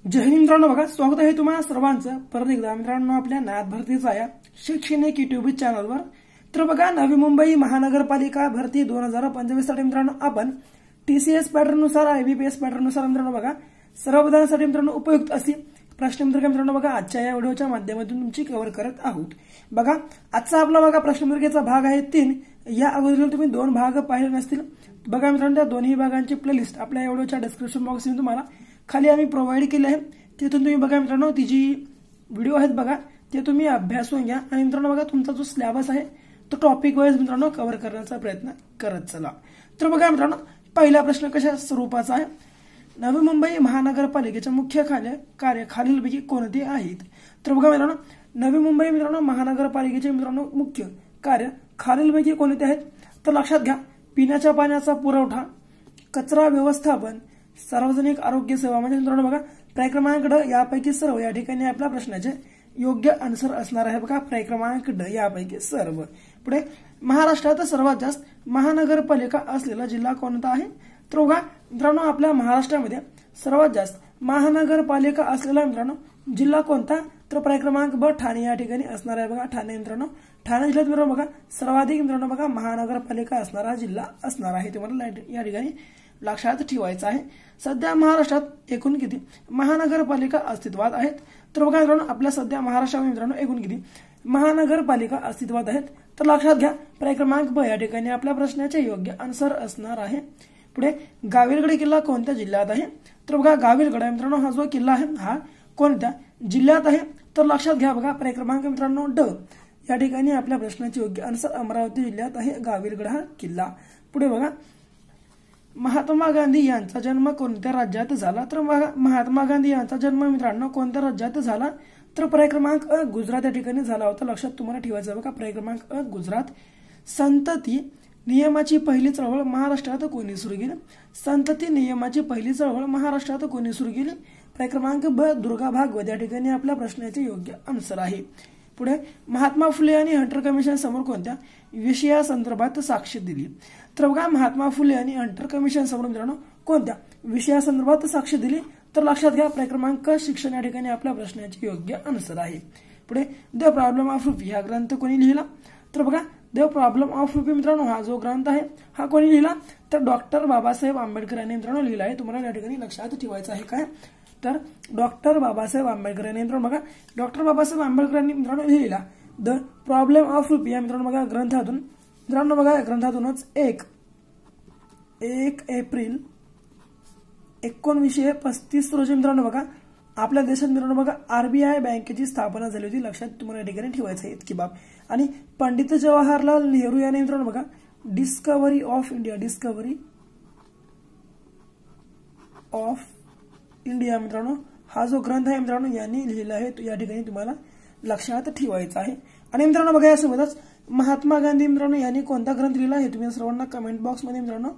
जय हिंद मित्रांनो, बघा स्वागत आहे तुम्हाला सर्वांचं परत एकदा मित्रांनो आपल्या नाथ भरतीचा या शैक्षणिक युट्यूब चॅनलवर। तर बघा, नवी मुंबई महानगरपालिका भरती 2025 साठी मित्रांनो आपण टीसीएस पॅटर्न नुसार आयबीपीएस पॅटर्न नुसार मित्रांनो बघा सर्वसाधारणसाठी मित्रांनो उपयुक्त अशी प्रश्नपत्रिका मित्रांनो बघा आजच्या या व्हिडिओच्या माध्यमातून तुमची कव्हर करत आहोत। बघा आजचा आपला बघा प्रश्नपत्रिकेचा भाग आहे 3। या अगोदर तुम्ही 2 भाग पाहिले नसतील, बघा मित्रांनो त्या दोन्ही भागांची प्लेलिस्ट आपल्या या व्हिडिओच्या डिस्क्रिप्शन बॉक्समध्ये तुम्हाला खाली आम्ही प्रोव्हाइड केले आहे। तिथून तुम्ही बघा मित्रांनो ती जी व्हिडिओ आहेत बघा ते तुम्ही अभ्यासून घ्या आणि मित्रांनो बघा तुमचा जो सिलेबस आहे तो टॉपिक वाईज मित्रांनो कव्हर करण्याचा प्रयत्न करत चला। तर बघा मित्रांनो पहिला प्रश्न कशा स्वरूपाचा आहे, नवी मुंबई महानगरपालिकेचे मुख्य कार्य खालीलपैकी कोणते आहेत। तर बघा मित्रांनो नवी मुंबई मित्रांनो महानगरपालिकेचे मित्रांनो मुख्य कार्य खालीलपैकी कोणते आहेत, तर लक्षात घ्या पिण्याच्या पाण्याचा पुरवठा, कचरा व्यवस्थापन, सार्वजनिक आरोग्य सेवा। म्हणजे मित्रांनो बघा पर्याय क्रमांक ड यापैकी सर्व या ठिकाणी आपल्या प्रश्नाचे योग्य आन्सर असणार आहे। बघा पर्याय क्रमांक ड यापैकी सर्व। पुढे महाराष्ट्रात सर्वात जास्त महानगरपालिका असलेला जिल्हा कोणता आहे, तर बघा मित्रांनो आपल्या महाराष्ट्रामध्ये सर्वात जास्त महानगरपालिका असलेला मित्रांनो जिल्हा कोणता, तर पर्याय क्रमांक ब ठाणे या ठिकाणी असणार आहे। बघा ठाणे मित्रांनो, ठाणे जिल्ह्यात मित्रांनो बघा सर्वाधिक मित्रांनो बघा महानगरपालिका असणारा जिल्हा असणार आहे, तुम्हाला या ठिकाणी लक्षात ठेवायचं आहे। सध्या महाराष्ट्रात एकूण किती महानगरपालिका अस्तित्वात आहेत, तर बघा मित्रांनो आपल्या सध्या महाराष्ट्रामध्ये मित्रांनो एकूण किती महानगरपालिका अस्तित्वात आहेत, तर लक्षात घ्या पर्याय क्रमांक ब या ठिकाणी आपल्या प्रश्नाचे योग्य आन्सर असणार आहे। पुढे गाविलगड किल्ला कोणत्या जिल्ह्यात आहे, तर बघा गाविलगड मित्रांनो हा जो किल्ला आहे हा कोणत्या जिल्ह्यात आहे, तर लक्षात घ्या बघा पर्याय क्रमांक मित्रांनो ड या ठिकाणी आपल्या प्रश्नाचे योग्य आन्सर अमरावती जिल्ह्यात आहे गाविलगड हा किल्ला। पुढे बघा महात्मा गांधी यांचा जन्म कोणत्या राज्यात झाला, तर बघा महात्मा गांधी यांचा जन्म मित्रांनो कोणत्या राज्यात झाला, तर पर्याय क्रमांक अ गुजरात या ठिकाणी झाला होता। लक्षात तुम्हाला ठेवायचं बघा पर्याय क्रमांक अ गुजरात। संतती नियमाची पहिली चळवळ महाराष्ट्रात कोणी सुरू केली, संतती नियमाची पहिली चळवळ महाराष्ट्रात कोणी सुरू केली, पर्याय क्रमांक ब दुर्गा भागवत या ठिकाणी आपल्या प्रश्नाचे योग्य आन्सर आहे। पुढे महात्मा फुले यांनी हंटर कमिशन समोर कोणत्या विषयासंदर्भात साक्ष दिली, तर बघा महात्मा फुले यांनी हंटर कमिशन समोर मित्रांनो कोणत्या विषयासंदर्भात साक्ष दिली, तर लक्षात घ्या पर्याय क्रमांक शिक्षण या ठिकाणी आपल्या प्रश्नाचे योग्य आन्सर आहे। पुढे द प्रॉब्लेम ऑफ रुपी हा ग्रंथ कोणी लिहिला, तर बघा द प्रॉब्लेम ऑफ रुपी मित्रांनो हा जो ग्रंथ आहे हा कोणी लिहिला, तर डॉक्टर बाबासाहेब आंबेडकर यांनी मित्रांनो लिहिला आहे। तुम्हाला या ठिकाणी लक्षात ठेवायचं आहे काय, तर डॉक्टर बाबासाहेब आंबेडकर यांनी मित्रांनो बघा डॉक्टर बाबासाहेब आंबेडकर यांनी मित्रांनो लिहिला द प्रॉब्लेम ऑफ रुपी या मित्रांनो बघा ग्रंथातून मित्रांनो बघा ग्रंथातूनच 1 एप्रिल 1935 रोजी मित्रांनो बघा आपल्या देशात मित्रांनो बघा आरबीआय बँकेची स्थापना झाली होती। लक्षात तुम्हाला या ठिकाणी ठेवायचं आहे इतकी बाब। आणि पंडित जवाहरलाल नेहरू यांनी मित्रांनो बघा डिस्कव्हरी ऑफ इंडिया मित्रांनो हा जो ग्रंथ आहे मित्रांनो यांनी लिहिला आहे, तो या ठिकाणी तुम्हाला लक्षात ठेवायचा आहे। आणि मित्रांनो बघा यासोबतच महात्मा गांधी मित्रांनो यांनी कोणता ग्रंथ लिहिला हे तुम्ही सर्वांना कमेंट बॉक्स मध्ये मित्रांनो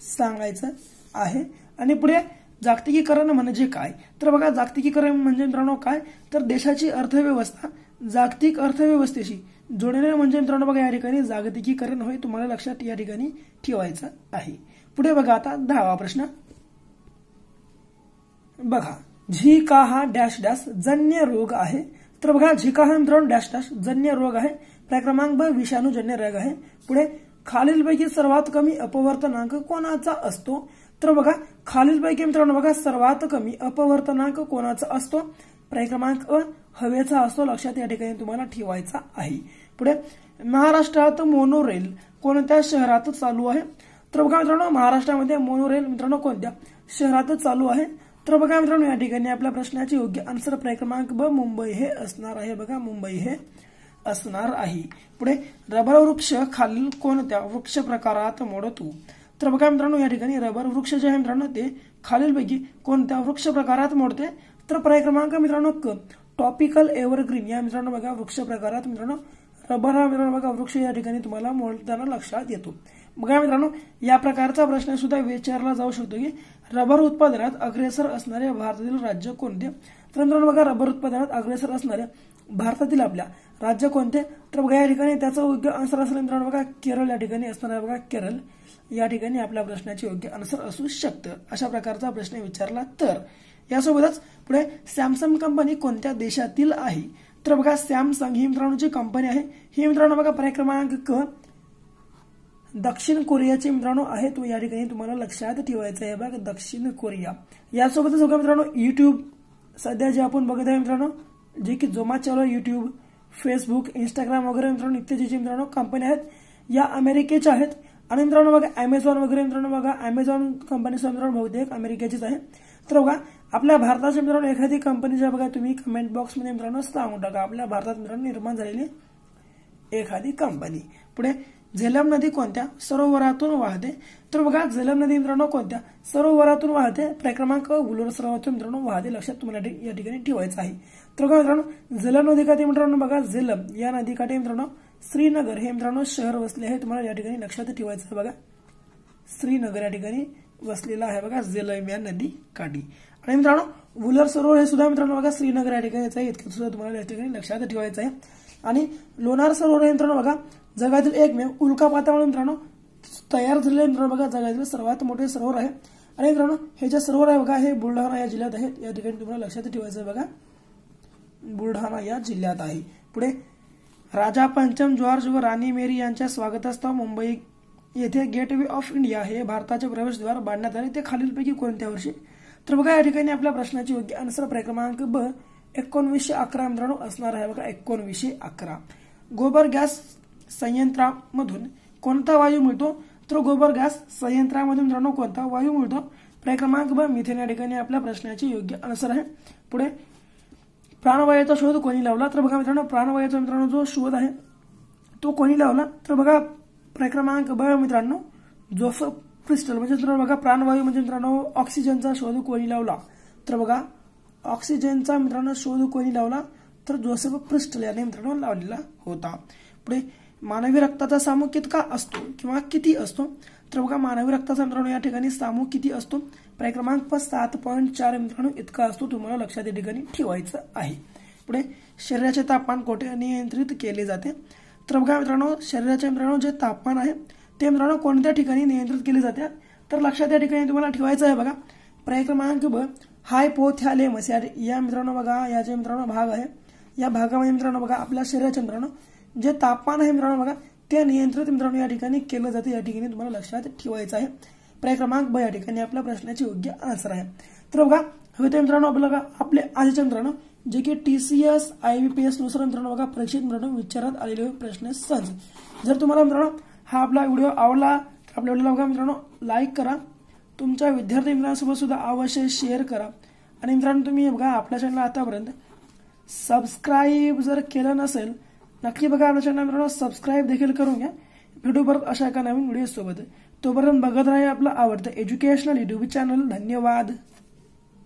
सांगायचं आहे। आणि पुढे जागतिकीकरण म्हणजे काय, तर बघा जागतिकीकरण म्हणजे मित्रांनो काय, तर देशाची अर्थव्यवस्था जागतिक अर्थव्यवस्थेशी जोडणे म्हणजे मित्रांनो बघा या ठिकाणी जागतिकीकरण होय, तुम्हाला लक्षात या ठिकाणी ठेवायचं आहे। पुढे बघा आता 10वा प्रश्न बघा झिका हा डॅश डॅश जन्य रोग आहे, तर बघा झिका हा मित्रांनो डॅश डॅश जन्य रोग आहे, पर्याय क्रमांक ब विषाणूजन्य रोग आहे। पुढे खालीलपैकी सर्वात कमी अपवर्तनांक कोणाचा असतो, तर बघा खालीलपैकी मित्रांनो बघा सर्वात कमी अपवर्तनांक कोणाचा असतो, पर्याय क्रमांक अ हवेचा असतो। लक्षात या ठिकाणी तुम्हाला ठेवायचा आहे। पुढे महाराष्ट्रात मोनोरेल कोणत्या शहरात चालू आहे, तर बघा मित्रांनो महाराष्ट्रामध्ये मोनोरेल मित्रांनो कोणत्या शहरात चालू आहे, तर बघा मित्रांनो या ठिकाणी आपल्या प्रश्नाचे योग्य आन्सर पर्याय क्रमांक ब मुंबई हे असणार आहे। बघा मुंबई हे असणार आहे। पुढे रबर वृक्ष खालील कोणत्या वृक्ष प्रकारात मोडतो, तर बघा मित्रांनो या ठिकाणी रबर वृक्ष जे आहे मित्रांनो ते खालीलपैकी कोणत्या वृक्ष प्रकारात मोडते, तर पर्याय क्रमांक मित्रांनो क टॉपिकल एव्हरग्रीन या मित्रांनो बघा वृक्ष प्रकारात मित्रांनो रबर हा मित्रांनो बघा वृक्ष या ठिकाणी तुम्हाला मोडताना लक्षात येतो। बघा मित्रांनो या प्रकारचा प्रश्न सुद्धा विचारला जाऊ शकतो की रबर उत्पादनात अग्रेसर असणारे भारतातील राज्य कोणते, तर मित्रांनो बघा रबर उत्पादनात अग्रेसर असणारे भारतातील आपल्या राज्य कोणते, तर बघा या ठिकाणी त्याचं योग्य आन्सर असेल मित्रांनो बघा केरळ या ठिकाणी असणार आहे। बघा केरळ या ठिकाणी आपल्या प्रश्नाचे योग्य आन्सर असू शकतं। अशा प्रकारचा प्रश्न विचारला तर यासोबतच पुढे सॅमसंग कंपनी कोणत्या देशातील आहे? तर बघा सॅमसंग ही मित्रांनो जी कंपनी आहे ही मित्रांनो बघा पर्याय क्रमांक क दक्षिण कोरियाची मित्रांनो आहे, तो या ठिकाणी तुम्हाला लक्षात ठेवायचं आहे बघा, दक्षिण कोरिया. यासोबतच बघा मित्रांनो युट्यूब सध्या जे आपण बघत आहे मित्रांनो, जे की जोमात चालू आहे युट्यूब, फेसबुक, इंस्टाग्राम वगैरे मित्रांनो इत्यादी जे मित्रांनो कंपनी आहेत या अमेरिकेच्या आहेत. आणि मित्रांनो बघा अमेझॉन वगैरे मित्रांनो बघा अमेझॉन कंपनी मित्रांनो बहुतेक अमेरिकेचीच आहे. तर बघा आपल्या भारताच्या मित्रांनो एखादी कंपनी जे बघा तुम्ही कमेंट बॉक्समध्ये मित्रांनो सांगून टाका आपल्या भारतात मित्रांनो निर्माण झालेली एखादी कंपनी. पुढे झेलम नदी कोणत्या सरोवरातून वाहते? तर बघा झेलम नदी मित्रांनो कोणत्या सरोवरातून वाहते? पर्याय क्रमांक वुलर सरोवरातून मित्रांनो वाहते, लक्षात तुम्हाला या ठिकाणी ठेवायचं आहे. तर बघा मित्रांनो झेलम नदीकाठी मित्रांनो बघा झेलम या नदीकाठी मित्रांनो श्रीनगर हे मित्रांनो शहर वसले आहे, तुम्हाला या ठिकाणी लक्षात ठेवायचं आहे बघा, श्रीनगर या ठिकाणी वसलेला आहे बघा झेलम या नदी काठी. आणि मित्रांनो वुलर सरोवर हे सुद्धा मित्रांनो बघा श्रीनगर या ठिकाणी आहे, इतकं सुद्धा तुम्हाला या ठिकाणी लक्षात ठेवायचं आहे. आणि लोणार सरोवर हे मित्रांनो बघा जगातील एकमेव उल्कापातामुळे मित्रांनो तयार झालेले मित्रांनो बघा जगातील सर्वात मोठे सरोवर आहे. आणि मित्रांनो हे जे सरोवर आहे बघा हे बुलढाणा या जिल्ह्यात आहे, या ठिकाणी तुम्हाला लक्षात ठेवायचं आहे बघा, बुलढाणा या जिल्ह्यात आहे. पुढे राजा पंचम जॉर्ज व राणी मेरी यांच्या स्वागतास्तव मुंबई येथे गेट वे ऑफ इंडिया हे भारताचे प्रवेशद्वार बांधण्यात आले, ते खालीलपैकी कोणत्या वर्षी? तर बघा या ठिकाणी आपल्या प्रश्नाची योग्य आन्सर पर्याय क्रमांक ब 1911 मित्रांनो असणार आहे बघा, 1911. गोबर गॅस संयंत्रामधून कोणता वायू मिळतो? तर गोबर गॅस संयंत्रामधून मित्रांनो कोणता वायू मिळतो? पर्याय क्रमांक ब मिथेन या ठिकाणी आपल्या प्रश्नाची योग्य आन्सर आहे. पुढे प्राणवायूचा शोध कोणी लावला? तर बघा मित्रांनो प्राणवायूचा मित्रांनो जो शोध आहे तो कोणी लावला? तर बघा पर्याय क्रमांक ब मित्रांनो जोसेफ प्रिस्टल. म्हणजे मित्रांनो बघा प्राणवायू म्हणजे मित्रांनो ऑक्सिजनचा शोध कोणी लावला? तर बघा ऑक्सिजनचा मित्रांनो शोध कोणी लावला? तर जोसेफ प्रिस्टल याने मित्रांनो लावलेला होता. पुढे मानवी रक्ताचा सामू कितका असतो किंवा किती असतो? तर बघा मानवी रक्ताचा मित्रांनो या ठिकाणी सामू किती असतो? पर्याय क्रमांक 7.4 मित्रांनो इतका असतो, तुम्हाला लक्षात या ठिकाणी ठेवायचं आहे. पुढे शरीराचे तापमान कोठे नियंत्रित केले जाते? तर बघा मित्रांनो शरीराचे मित्रांनो जे तापमान आहे ते मित्रांनो कोणत्या ठिकाणी नियंत्रित केले जाते? तर लक्षात या ठिकाणी तुम्हाला ठेवायचं आहे बघा, पर्याय क्रमांक ब हायपोथॅलेमस या मित्रांनो बघा या जे मित्रांनो भाग आहे या भागामध्ये मित्रांनो बघा आपल्या शरीराचे मित्रांनो जे तापमान आहे मित्रांनो बघा ते नियंत्रित मित्रांनो या ठिकाणी केलं जाते, या ठिकाणी तुम्हाला लक्षात ठेवायचं आहे. पर्याय क्रमांक ब या ठिकाणी आपल्या प्रश्नाची योग्य आन्सर आहे. तर बघा हवे ते मित्रांनो आपल्याला आपले आजचे मित्रांनो जे की TCS IBPS नुसार मित्रांनो बघा परीक्षेत मित्रांनो विचारण्यात आलेले प्रश्न सहज. जर तुम्हाला मित्रांनो हा आपला व्हिडिओ आवडला तर आपल्या व्हिडिओला बघा मित्रांनो लाईक करा, तुमच्या विद्यार्थी मित्रांसोबत सुद्धा अवश्य शेअर करा. आणि मित्रांनो तुम्ही बघा आपल्या चॅनलला आतापर्यंत सबस्क्राईब जर केलं नसेल नक्की बघा आपल्या चॅनल मित्रांनो सबस्क्राईब देखील करून घ्या. भेटू परत अशा एका नवीन व्हिडिओ सोबत, तोपर्यंत बघत राहा आपलं आवडतं एज्युकेशनल युट्यूब चॅनल. धन्यवाद.